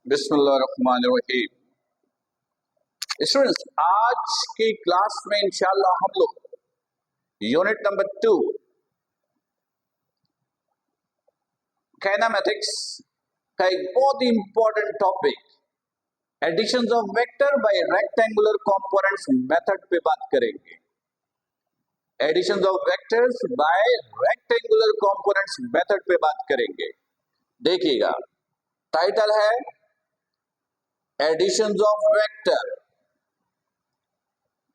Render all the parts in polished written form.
बिस्मिल्लाहिर्रहमानिर्रहीम। स्टूडेंट्स, आज की क्लास में इंशाल्लाह हम लोग यूनिट नंबर 2 काइनेमेटिक्स का एक बहुत ही important topic additions of vector by rectangular components method पे बात करेंगे। Additions of vectors by rectangular components method पे बात करेंगे। देखिएगा, टाइटल है additions of vector,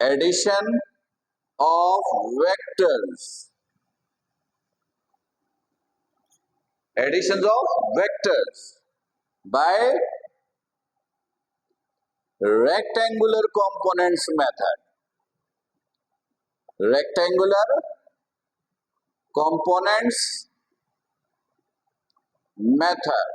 addition of vectors, additions of vectors by rectangular components method, rectangular components method।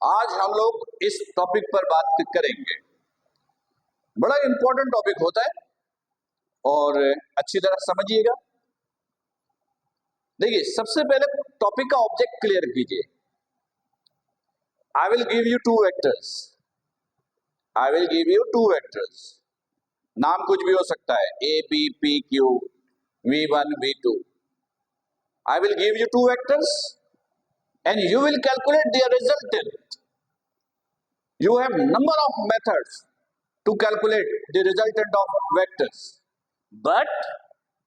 आज हम लोग इस टॉपिक पर बात करेंगे। बड़ा इंपॉर्टेंट टॉपिक होता है और अच्छी तरह समझिएगा। देखिए, सबसे पहले टॉपिक का ऑब्जेक्ट क्लियर कीजिए। I will give you two vectors, I will give you two vectors. नाम कुछ भी हो सकता है, A B P Q, V1 V2। I will give you two vectors and you will calculate their resultant. You have number of methods to calculate the resultant of vectors, but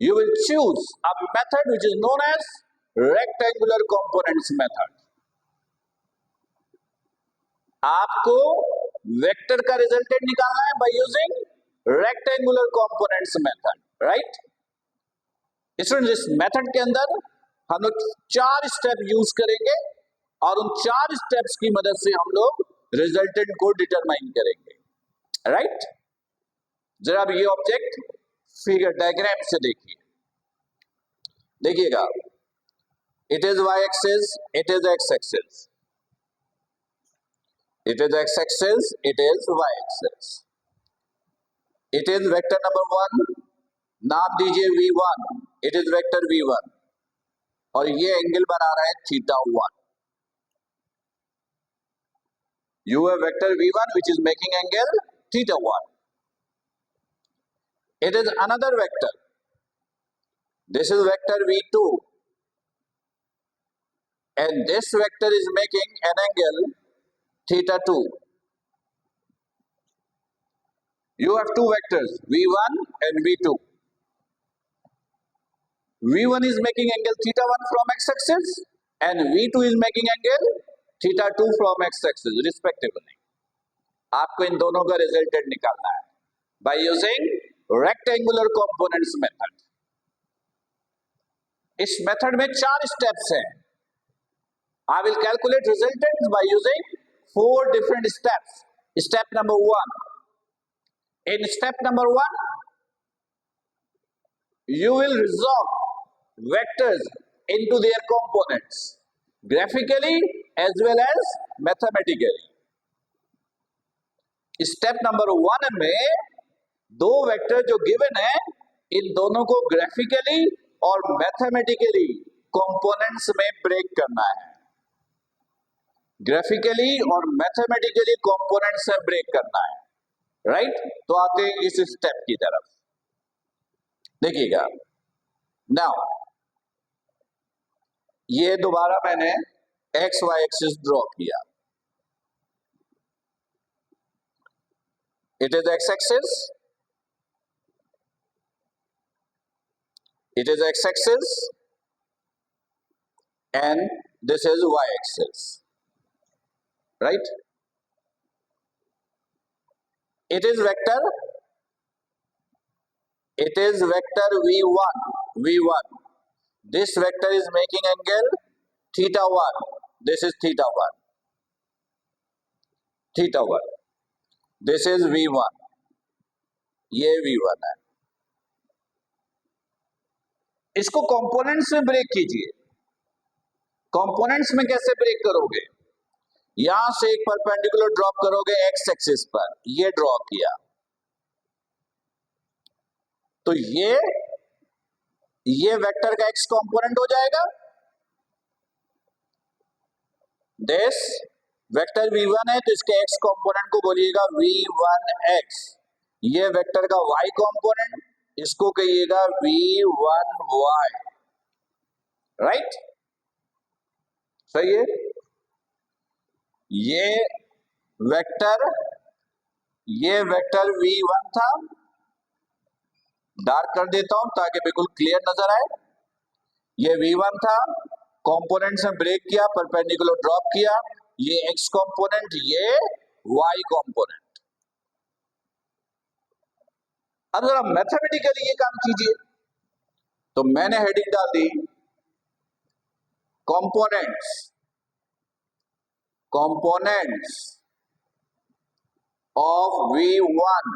you will choose a method which is known as rectangular components method. आपको vector का resultant निकालना है by using rectangular components method, right? Students, इस method के अंदर हम लोग 4 step use करेंगे और उन 4 स्टेप्स की मदद से हम लोग रिजल्टेंट को डिटरमाइन करेंगे, राइट? जरा अब ये ऑब्जेक्ट फिगर डायग्राम से देखिएगा, it is Y axis, it is X axis, it is X axis, it is Y axis, it is vector number 1, नाम दीजिए V1, it is vector V1 और ये एंगल बना रहा है θ1। You have vector V1 which is making angle θ1. It is another vector. This is vector V2 and this vector is making an angle θ2. You have two vectors V1 and V2. V1 is making angle θ1 from x-axis and V2 is making angle θ2 from x-axis respectively. आपको इन दोनों का resultant निकालना है by using rectangular components method. इस method में 4 steps हैं। I will calculate resultant by using 4 different steps. Step number 1. In step number 1, you will resolve vectors into their components graphically as well as mathematically. Step number 1 में 2 vector जो given है, इन दोनों को graphically और mathematically components में break करना है। Graphically और मैथमेटिकली कंपोनेंट्स में ब्रेक करना है, राइट? तो आते हैं इस स्टेप की तरफ। देखिएगा, नाउ ये दोबारा मैंने एक्स वाई एक्सिस ड्रॉ किया। It is x-axis, it is x-axis and this is y-axis, right? It is vector V1, V1. This vector is making angle θ1, this is θ1, θ1. This is V1, ये V1 है। इसको components में break कीजिए। Components में कैसे break करोगे? यहां से एक परपेंडिकुलर ड्रॉप करोगे एक्स एक्सिस पर, ये ड्रॉ किया तो ये ये वेक्टर का x कंपोनेंट हो जाएगा, दिस वेक्टर v1 है तो इसके x कंपोनेंट को बोलिएगा v1x। ये वेक्टर का y कंपोनेंट, इसको कहिएगा v1y, राइट? सही है। ये वेक्टर v1 था, डार्क कर देता हूं ताकि बिल्कुल क्लियर नजर आए। ये v1 था, कंपोनेंट्स में ब्रेक किया, परपेंडिकुलर ड्रॉप किया, ये x कंपोनेंट, ये y कंपोनेंट। अब जरा मैथमेटिकली ये काम कीजिए, तो मैंने हेडिंग डाल दी कंपोनेंट्स ऑफ v1।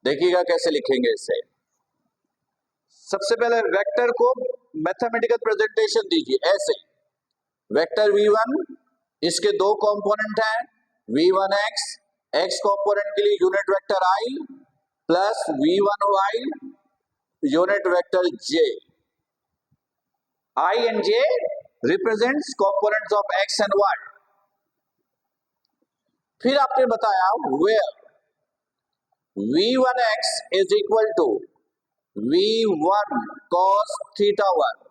देखिएगा कैसे लिखेंगे इसे। सबसे पहले वेक्टर को मैथमेटिकल प्रेजेंटेशन दीजिए ऐसे, वेक्टर v1, इसके दो कंपोनेंट हैं, v1x, x कंपोनेंट के लिए unit vector i plus v1y unit vector j। i and j represents components of x and y। फिर आपने बताया where v1x is equal to v1 cos theta 1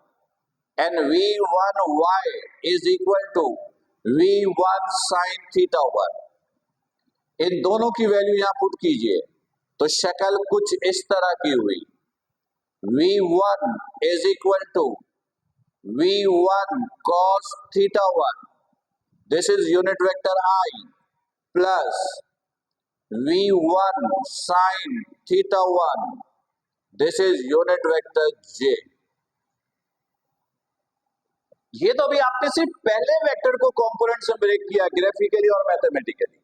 and v1y is equal to v1 sin theta 1। इन दोनों की value यहां put कीजिए तो शक्ल कुछ इस तरह की हुई, v1 is equal to v1 cos theta 1, this is unit vector I, plus v1 sin theta 1, this is unit vector j। ये तो अभी आपने सिर्फ पहले वेक्टर को कंपोनेंट से ब्रेक किया ग्राफिकली और मैथमेटिकली।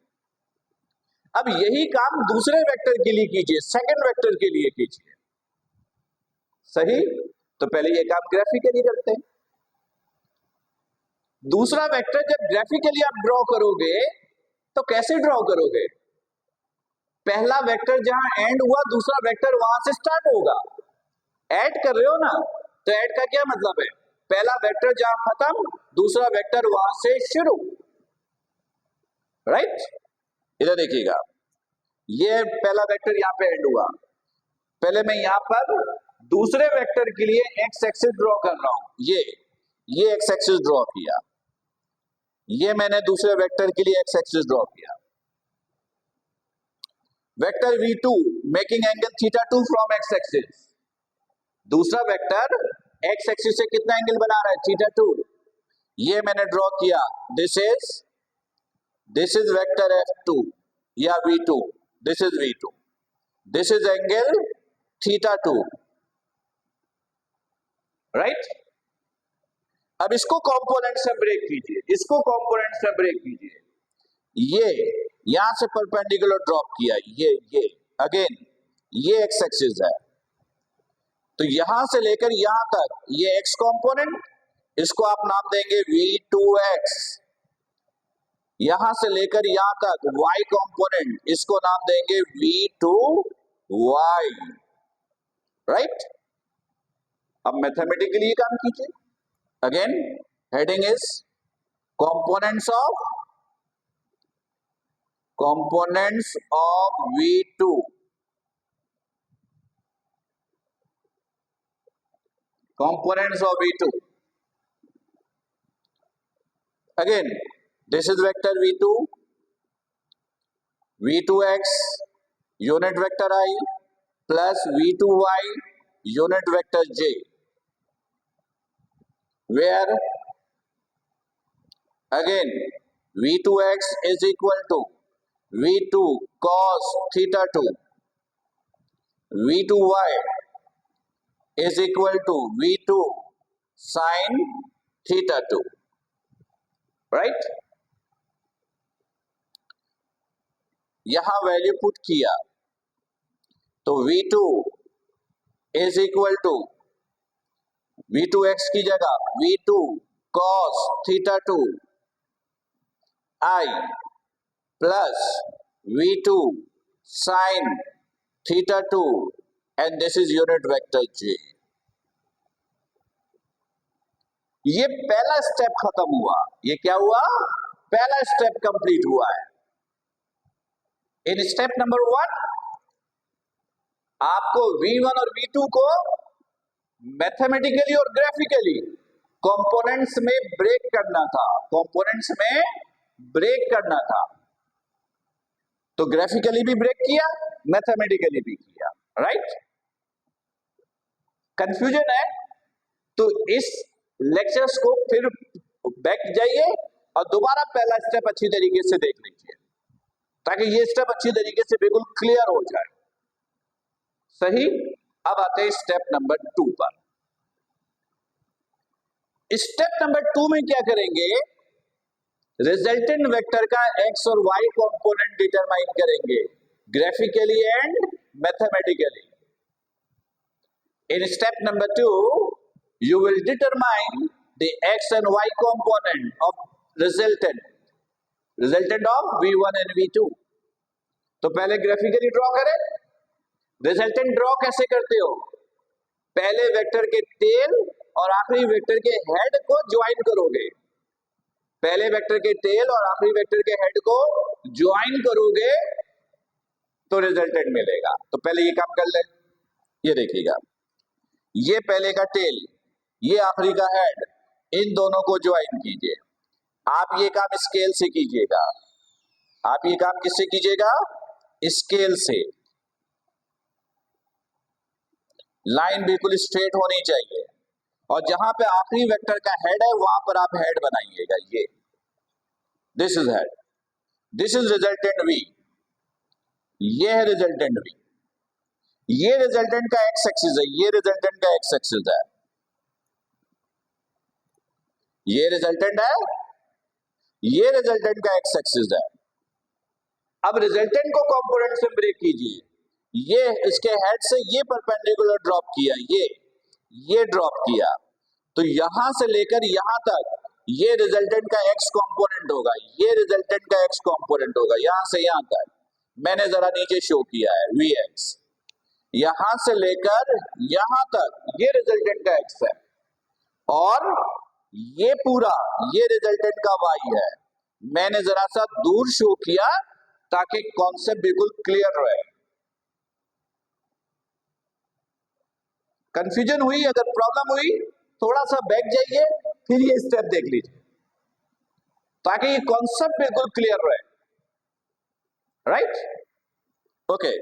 अब यही काम दूसरे वेक्टर के लिए कीजिए, सेकंड वेक्टर के लिए कीजिए, सही? तो पहले ये काम ग्राफिकली करते हैं। दूसरा वेक्टर जब ग्राफिकली आप ड्रॉ करोगे तो कैसे ड्रॉ करोगे? पहला वेक्टर जहां एंड हुआ, दूसरा वेक्टर वहां से स्टार्ट होगा। ऐड कर रहे हो ना, तो ऐड का क्या मतलब है? पहला वेक्टर जहां खत्म, दूसरा वेक्टर वहां से शुरू, राइट? इधर देखिएगा, ये पहला वेक्टर यहां पे एंड हुआ, पहले मैं यहां पर दूसरे वेक्टर के लिए एक्स एक्सिस ड्रॉ कर रहा हूं। ये एक्स एक्सिस ड्रॉ किया, ये मैंने दूसरे वेक्टर के लिए एक्स एक्सिस ड्रॉ किया। Vector v2 making angle theta 2 from x axis, दूसरा वेक्टर एक्स एक्सिस से कितना एंगल बना रहा है? थीटा 2। ये मैंने ड्रॉ किया, दिस इज वेक्टर f2 या v2, this is v2, this is angle theta 2, right? अब इसको कंपोनेंट से ब्रेक कीजिए, इसको कंपोनेंट से ब्रेक कीजिए। ये यहां से परपेंडिकुलर ड्रॉप किया, ये अगेन ये एक्स एक्सिस है, तो यहां से लेकर यहां तक ये x कंपोनेंट, इसको आप नाम देंगे v2x। यहां से लेकर यहां तक y कंपोनेंट, इसको नाम देंगे v2y, राइट? अब मैथमेटिकली काम कीजिए। Again heading is components of v2। Components of v2, again this is vector v2, v2x unit vector I plus v2y unit vector j, where again v2x is equal to v2 cos theta 2, v2y is equal to v2 sin theta 2, right? यहां value put किया तो v2 is equal to v2x की जगह v2 cos theta 2 I plus v2 sin theta 2 and this is unit vector j. ये पहला step खत्म हुआ. ये क्या हुआ? पहला स्टेप कंप्लीट हुआ है. इन स्टेप नंबर 1 आपको V1 और V2 को मैथमेटिकली और ग्राफिकली कंपोनेंट्स में ब्रेक करना था. कंपोनेंट्स में ब्रेक करना था. तो ग्राफिकली भी ब्रेक किया, मैथमेटिकली भी किया. राइट? कंफ्यूजन है तो इस लेक्चर्स को फिर बैक जाइए और दोबारा पहला स्टेप अच्छी तरीके से देख लीजिए ताकि ये स्टेप अच्छी तरीके से बिल्कुल क्लियर हो जाए. सही. अब आते हैं स्टेप नंबर 2 पर. स्टेप नंबर 2 में क्या करेंगे? रिजल्टेंट वेक्टर का एक्स और वाई कंपोनेंट डिटरमाइन करेंगे graphically and mathematically. In step number 2, you will determine the x and y component of resultant of V1 and V2. तो पहले ग्राफिकली ड्रॉ करें. रिजल्टेंट ड्रॉ कैसे करते हो? पहले वेक्टर के टेल और आखिरी वेक्टर के हेड को ज्वाइन करोगे. पहले वेक्टर के टेल और आखिरी वेक्टर के हेड को ज्वाइन करोगे तो रिजल्टेंट मिलेगा. तो पहले ये काम कर ले. ये देखिएगा, ये पहले का टेल, ये आखिरी का हेड, इन दोनों को ज्वाइन कीजिए. आप ये काम स्केल से कीजिएगा. आप ये काम किससे कीजिएगा? स्केल से. लाइन बिल्कुल स्ट्रेट होनी चाहिए और जहां पे आखिरी वेक्टर का हेड है वहां पर आप हेड बनाइएगा. ये this is head, this is resultant V. ये है रिजल्टेंट V. ये रिजल्टेंट का एक्स एक्सिस है, ये रिजल्टेंट का एक्स एक्सिस है. ये रिजल्टेंट है, ये रिजल्टेंट का एक्स एक्सिस है. अब रिजल्टेंट को कंपोनेंट से ब्रेक कीजिए. ये इसके हेड से ये परपेंडिकुलर ड्रॉप किया, ये ड्रॉप किया, तो यहां से लेकर यहां तक ये रिजल्टेंट का एक्स कंपोनेंट होगा, ये रिजल्टेंट का एक्स कंपोनेंट होगा. यहां से यहां तक मैंने जरा नीचे शो किया है Vx. यहां से लेकर यहां तक ये रिजल्टेंट का एक्स है और ये पूरा ये रिजल्टेंट का वाई है. मैंने जरा सा दूर शो किया ताकि कॉन्सेप्ट बिल्कुल क्लियर रहे. कंफ्यूजन हुई? अगर प्रॉब्लम हुई थोड़ा सा बैक जाइए, फिर ये स्टेप देख लीजिए ताकि ये कॉन्सेप्ट बिल्कुल क्लियर रहे. राइट? ओके.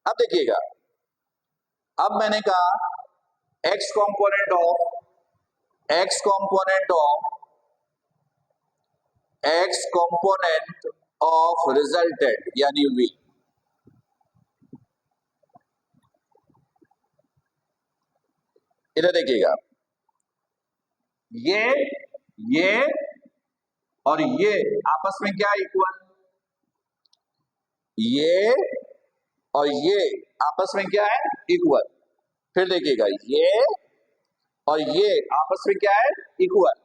अब देखिएगा, अब मैंने कहा x कंपोनेंट ऑफ रिजल्टेंट यानी V. इधर देखिएगा, ये और ये आपस में क्या इक्वल, ये और ये आपस में क्या है? इक्वल. फिर देखिएगा, ये और ये आपस में क्या है? इक्वल.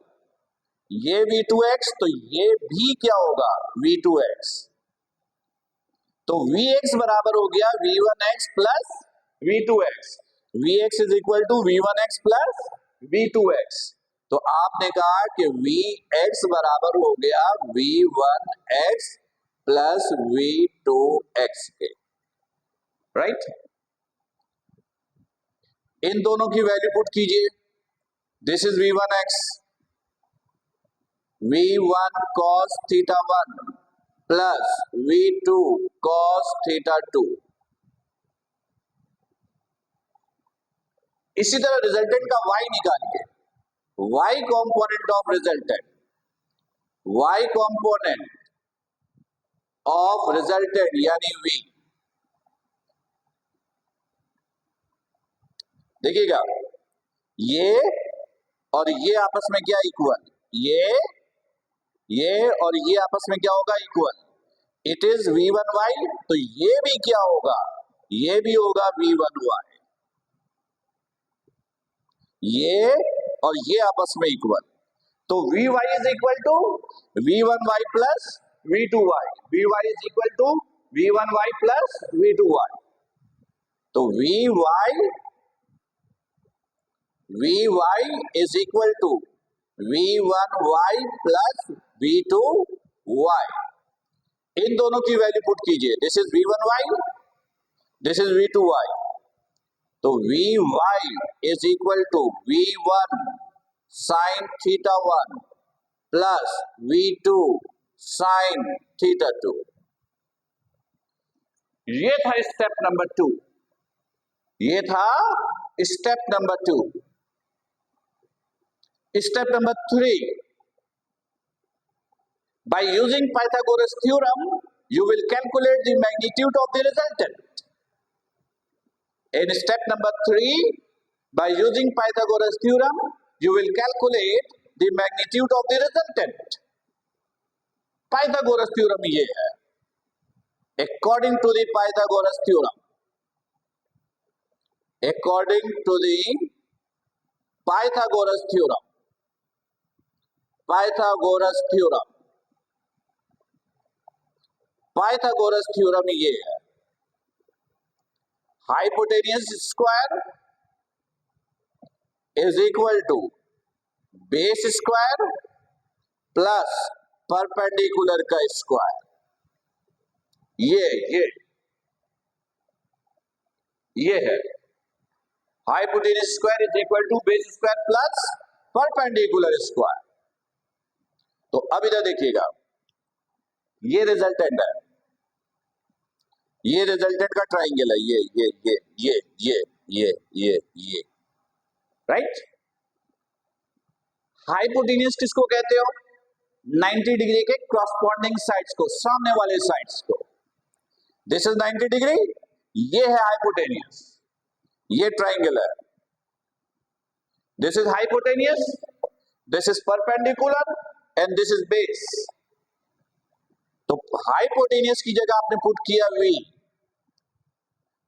ये V2x तो ये भी क्या होगा? V2x. तो Vx बराबर हो गया V1x plus V2x. Vx is equal to V1x plus V2x. तो आपने कहा कि Vx बराबर हो गया V1x प्लस V2x के. राइट? इन दोनों की वैल्यू पुट कीजिए. This is V1x, V1 cos theta 1 plus V2 cos theta 2. इसी तरह रिजल्टेंट का y निकालिए. y component of resultant, y component of resultant यानी V. देखिएगा, ये और ये आपस में क्या इक्वल, ये और ये आपस में क्या होगा? इक्वल. It is V1y. तो ये भी क्या होगा? ये भी होगा V1y. ये और ये आपस में इक्वल. तो Vy is equal to V1y plus V2y. Vy is equal to V1y plus V2y. तो vy is equal to v1y plus v2y। इन दोनों की वैल्यू पुट कीजिए। This is v1y, this is v2y। तो vy is equal to v1 sine theta 1 plus v2 sine theta 2। ये था step number 2, ये था step number 2। Step number 3, by using Pythagoras theorem you will calculate the magnitude of the resultant। in step number 3, by using Pythagoras theorem you will calculate the magnitude of the resultant। Pythagoras theorem ये है। according to the Pythagoras theorem, according to the Pythagoras theorem, Pythagoras theorem, Pythagoras theorem ये है। hypotenuse square is equal to base square plus perpendicular का square. ये है hypotenuse square is equal to base square plus perpendicular square. तो अब इधर देखिएगा, ये रिजल्टेंट है, ये रिजल्टेंट का ट्राइंगल है, ये राइट। हाइपोटेन्यूज किसको कहते हो? 90 डिग्री के क्रॉसपॉन्डिंग साइड्स को, सामने वाले साइड्स को। दिस इज 90 डिग्री, ये है हाइपोटेन्यूज, ये ट्राइंगल है। This is hypotenuse, this is perpendicular and this is base. तो हाइपोटेन्यूज की जगह आपने पुट किया v।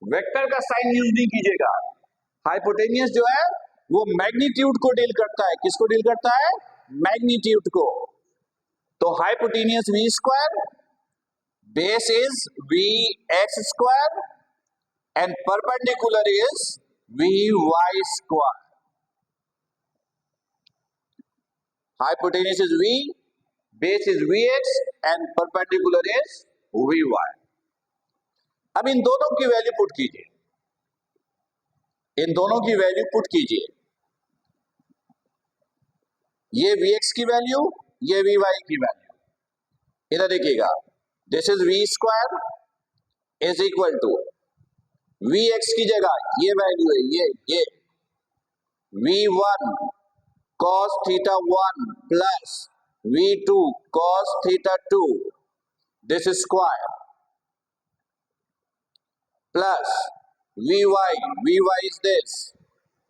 वेक्टर का साइन यूज नहीं कीजिएगा। हाइपोटेन्यूज जो है वो मैग्नीट्यूड को डील करता है। किसको डील करता है? मैग्नीट्यूड को। तो hypotenuse v square, base is vx square and perpendicular is vy square. hypotenuse is v, base is vx and perpendicular is vy। अब इन दोनों की वैल्यू पुट कीजिए, इन दोनों की वैल्यू पुट कीजिए। ये vx की वैल्यू, ये vy की वैल्यू। इधर देखिएगा, this is v square is equal to vx की जगह ये वैल्यू है, ये v1 cos theta 1 plus v2 cos theta 2, this is square, plus vy is this,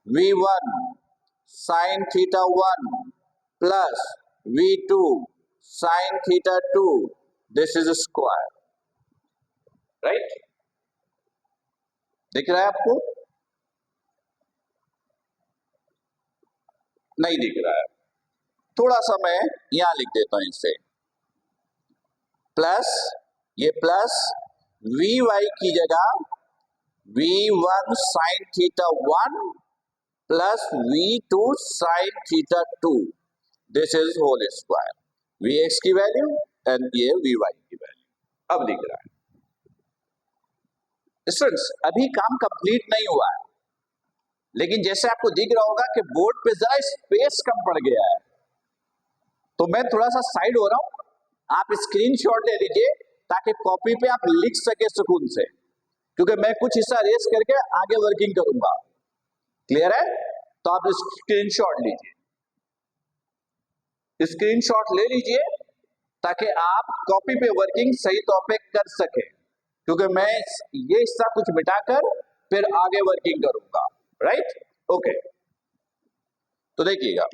v1 sin theta 1 plus v2 sin theta 2, this is a square, right? दिख रहा है आपको? नहीं दिख रहा है, थोड़ा सा मैं यहां लिख देता हूं इसे। प्लस, ये प्लस vy की जगह v1 sin theta 1 plus v2 sin theta 2, this is whole square. vx की वैल्यू एंड ये vy की वैल्यू अब दिख रहा है। स्टूडेंट्स, अभी काम कंप्लीट नहीं हुआ है, लेकिन जैसे आपको दिख रहा होगा कि बोर्ड पे जरा स्पेस कम पड़ गया है, तो मैं थोड़ा सा साइड हो रहा हूं। आप स्क्रीनशॉट ले लीजिए ताकि कॉपी पे आप लिख सके सुकून से, क्योंकि मैं कुछ हिस्सा रेस करके आगे वर्किंग करूंगा। क्लियर है? तो आप स्क्रीनशॉट लीजिए, स्क्रीनशॉट ले लीजिए ताकि आप कॉपी पे वर्किंग सही तौर पे कर सके, क्योंकि मैं ये हिस्सा कुछ मिटाकर फिर आगे वर्किंग करूंगा। राइट? ओके, तो देखिएगा,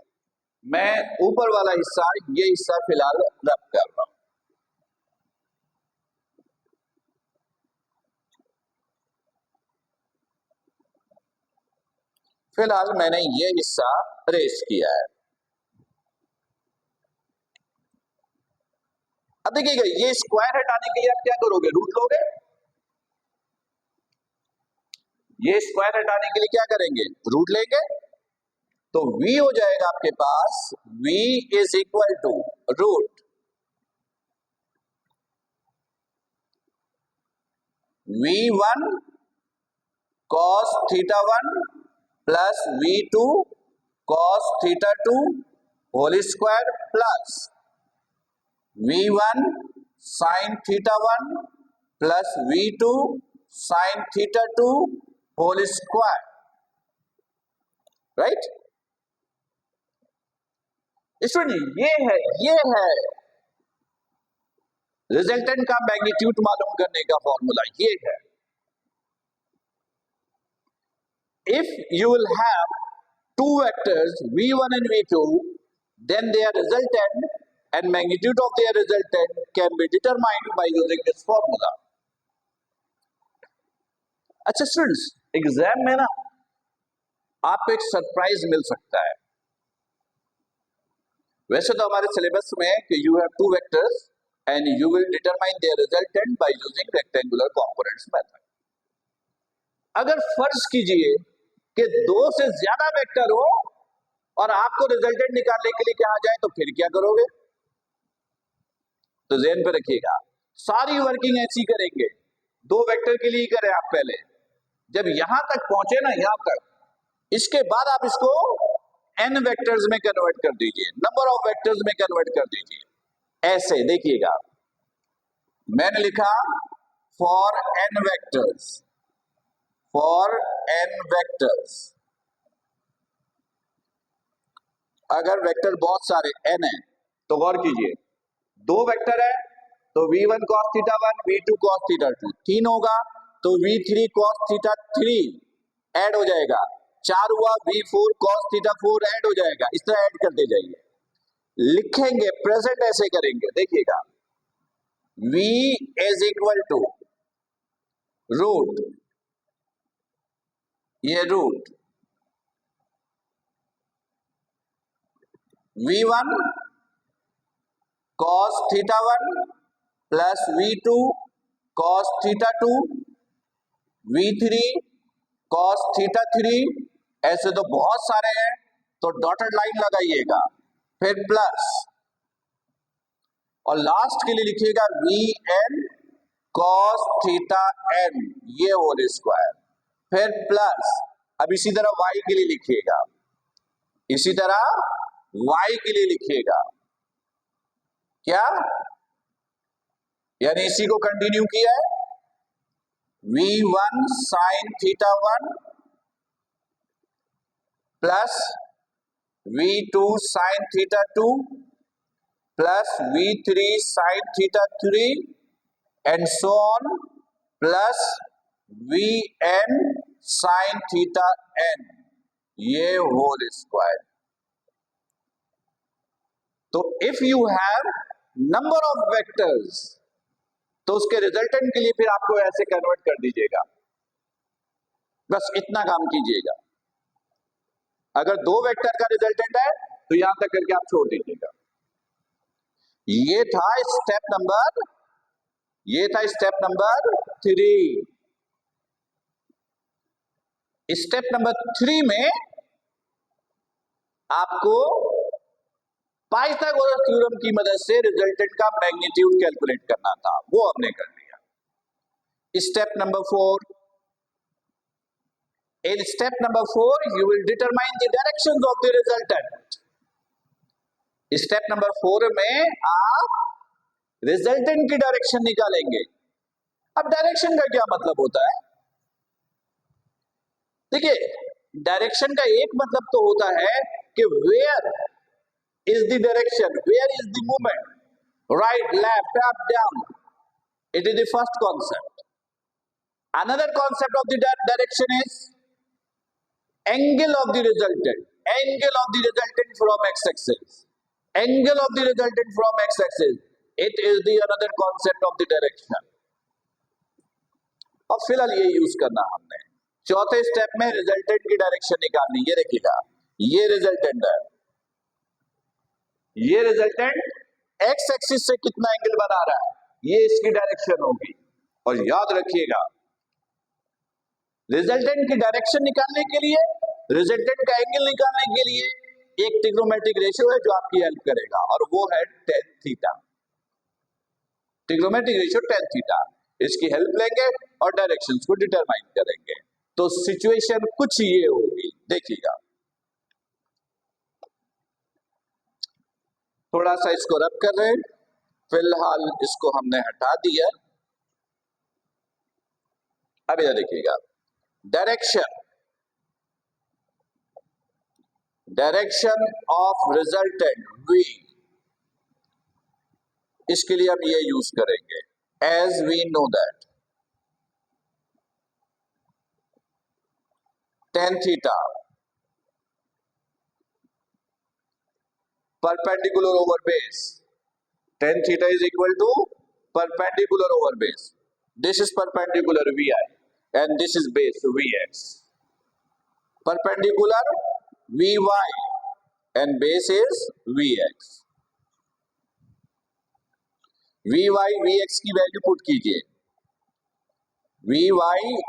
मैं ऊपर वाला हिस्सा, ये हिस्सा फिलहाल रब कर रहा हूं। फिलहाल मैंने ये हिस्सा रेस किया है। अब देखिएगा, ये स्क्वायर हटाने के लिए आप क्या करोगे? रूट लोगे। ये स्क्वायर हटाने के लिए क्या करेंगे, रूट लेंगे, तो v हो जाएगा आपके पास, v is equal to root v1 cos θ1 plus v2 cos θ2 whole square plus v1 sin θ1 plus v2 sin θ2 whole square, right student. ये है रिजल्टेंट का मैग्नीट्यूड मालूम करने का फॉर्मूला, ये है। If you will have two vectors v1 and v2, then their resultant and magnitude of their resultant can be determined by using this formula. अच्छा students, exam में ना आपको एक सरप्राइज मिल सकता है। वैसे तो हमारे सिलेबस में है कि you have two vectors and you will determine their resultant by using rectangular components method. अगर फर्ज कीजिए कि दो से ज्यादा वेक्टर हो और आपको रिजल्टेंट निकालने के लिए कहा जाए, तो फिर क्या करोगे? तो ज़हन पे रखिएगा, सारी वर्किंग ऐसी करेंगे, दो वेक्टर के लिए करें आप पहले, जब यहां तक पहुंचे ना, यहां तक, इसके बाद आप इसको n वेक्टर्स में कन्वर्ट कर दीजिए, नंबर ऑफ वेक्टर्स में कन्वर्ट कर दीजिए। ऐसे देखिएगा, मैंने लिखा for n vectors, for n vectors. अगर वेक्टर बहुत सारे n है तो गौर कीजिए, दो वेक्टर है तो v1 cos θ1 v2 cos θ2, तीन होगा तो v3 cos θ3 ऐड हो जाएगा, चार हुआ v4 cos θ4 ऐड हो जाएगा। इस तरह ऐड करते जाइए, लिखेंगे प्रेजेंट ऐसे करेंगे, देखिएगा v is equal to root, ये root v1 cos θ1 plus v2 cos θ2 v3 cos θ3, ऐसे तो बहुत सारे हैं तो डॉटेड लाइन लगाइएगा, फिर प्लस, और लास्ट के लिए लिखिएगा vn cos θn, ये होल स्क्वायर, फिर प्लस। अब इसी तरह y के लिए लिखिएगा, इसी तरह y के लिए लिखिएगा, क्या, यानी इसी को कंटिन्यू किया है, v1 sin θ1 plus v2 sin θ2 plus v3 sin θ3 and so on, plus vn sin θn, ये होल स्क्वायर। तो if you have number of vectors, तो उसके रिजल्टेंट के लिए फिर आपको ऐसे कन्वर्ट कर दीजिएगा, बस इतना काम कीजिएगा। अगर दो वेक्टर का रिजल्टेंट है तो यहां तक करके आप छोड़ दीजिएगा। ये था स्टेप नंबर 3। स्टेप नंबर 3 में आपको पाइथागोरस थ्योरम की मदद से रिजल्टेंट का मैग्नीट्यूड कैलकुलेट करना था, वो हमने कर लिया। Step number 4, in step number 4 you will determine the directions of the resultant। Step number 4 में आप रिजल्टेंट की डायरेक्शन निकालेंगे। अब डायरेक्शन का क्या मतलब होता है? देखिए, डायरेक्शन का एक मतलब तो होता है कि where is the direction, where is the movement, right, left, up, down, it is the first concept. Another concept of the direction is angle of the resultant, angle of the resultant from x-axis, angle of the resultant from x-axis, it is the another concept of the direction। अब फिलहाल ये use करना हमने। चौथे step में resultant की direction निकालनी। ये देखिएगा, ये रिजल्टेंट है, ये रिजल्टेंट एक्स एक्सिस से कितना एंगल बना रहा है, ये इसकी डायरेक्शन होगी। और याद रखिएगा, रिजल्टेंट की डायरेक्शन निकालने के लिए, रिजल्टेंट का एंगल निकालने के लिए एक ट्रिग्नोमेट्रिक रेशियो है जो आपकी हेल्प करेगा और वो है tan theta. Trigonometric ratio tan theta, इसकी हेल्प लेंगे और डायरेक्शंस को डिटरमाइन करेंगे। तो सिचुएशन कुछ ये होगी, देखिएगा। थोड़ा सा इसको रब कर रहे हैं, फिलहाल इसको हमने हटा दिया। अब इधर देखिएगा, डायरेक्शन ऑफ रिजल्टेंट v, इसके लिए हम ये यूज करेंगे as we know that tan theta perpendicular over base, tan theta is equal to perpendicular over base. This is perpendicular vi and this is base vx. Perpendicular vy and base is vx. vy vx की value put कीजिए, vy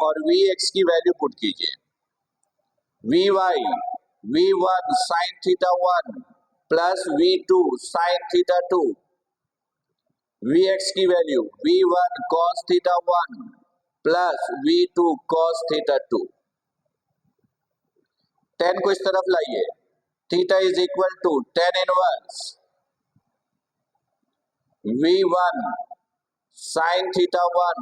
और vx की value put कीजिए। vy v1 sin theta 1 plus v2 sin theta 2, vx की value v1 cos theta 1 plus v2 cos theta 2। tan को इस तरफ लाइए, theta is equal to tan inverse v1 sin theta 1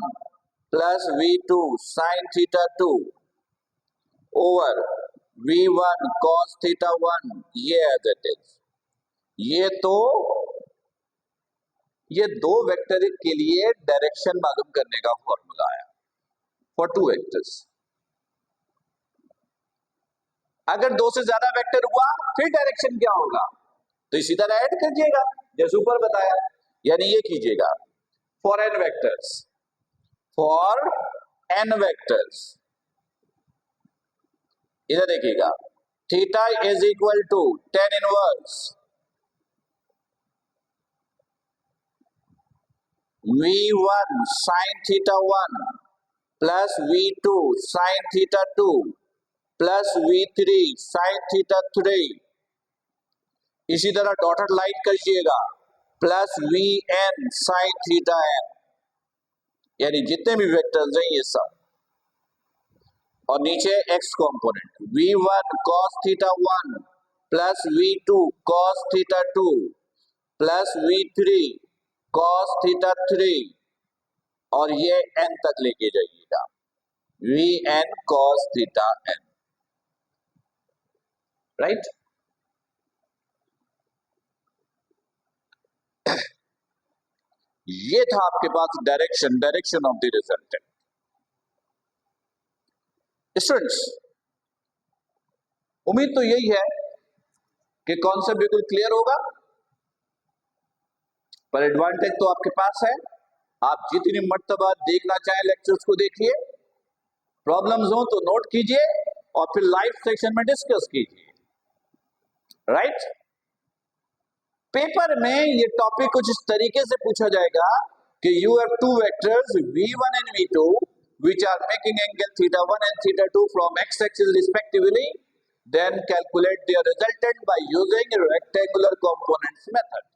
plus v2 sin theta 2 over v1 cos theta 1, ये as it is. ये दो vector के लिए डायरेक्शन मालूम करने का फॉर्मूला है फॉर टू वेक्टर्स। अगर दो से ज्यादा वेक्टर हुआ फिर डायरेक्शन क्या होगा, तो इसी तरह ऐड कीजिएगा जैसे ऊपर बताया, यानी ये कीजिएगा फॉर n वेक्टर्स, इधर देखिएगा theta is equal to tan inverse v1 sin theta 1 plus v2 sin theta 2 plus v3 sin theta 3, इसी तरह डॉटेड लाइन करिएगा plus vn sin theta n, यानी जितने भी वेक्टर्स हैं ये सब, और नीचे x component v1 cos theta 1 plus v2 cos theta 2 plus v3 cos theta 3, और ये n तक लेके जाइएगा vn cos theta n, right. ये था आपके पास direction of the resultant. Students, उम्मीद तो यही है कि कॉन्सेप्ट बिल्कुल क्लियर होगा, पर एडवांटेज तो आपके पास है, आप जितनी मर्तबा देखना चाहें लेक्चर्स को देखिए, प्रॉब्लम्स हो तो नोट कीजिए और फिर लाइव सेक्शन में डिस्कस कीजिए, राइट। पेपर में ये टॉपिक कुछ इस तरीके से पूछा जाएगा कि you have two vectors v1 and v2 which are making angle theta 1 and theta 2 from x axis respectively, then calculate their resultant by using rectangular components method।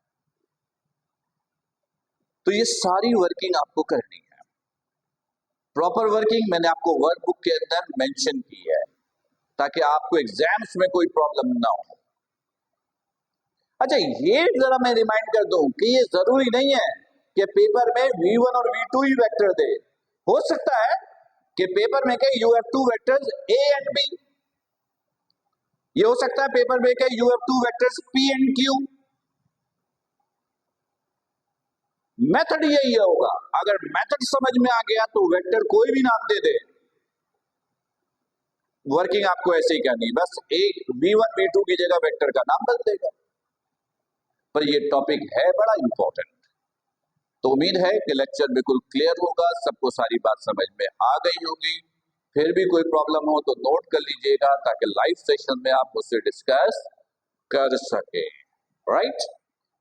तो ये सारी वर्किंग आपको करनी है, प्रॉपर वर्किंग मैंने आपको वर्कबुक के अंदर मेंशन की है ताकि आपको एग्जाम्स में कोई प्रॉब्लम ना हो। अच्छा, ये जरा मैं रिमाइंड कर दूं कि ये जरूरी नहीं है कि पेपर में v1 और v2 ही वेक्टर दे, हो सकता है कि पेपर में कहे you have two vectors a and b, ये हो सकता है पेपर में कहे you have two vectors p and q। Method यही होगा, अगर मेथड समझ में आ गया तो वेक्टर कोई भी नाम दे दे, वर्किंग आपको ऐसे ही करनी, बस एक v1 v2 की जगह वेक्टर का नाम बदल देगा। पर ये टॉपिक है बड़ा इंपॉर्टेंट, तो उम्मीद है कि लेक्चर बिल्कुल क्लियर होगा, सबको सारी बात समझ में आ गई होगी। फिर भी कोई प्रॉब्लम हो तो नोट कर लीजिएगा ताकि लाइव सेशन में आप उससे डिस्कस कर सके, राइट।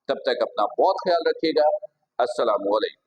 तब तक अपना बहुत ख्याल रखिएगा। अस्सलाम वालेकुम।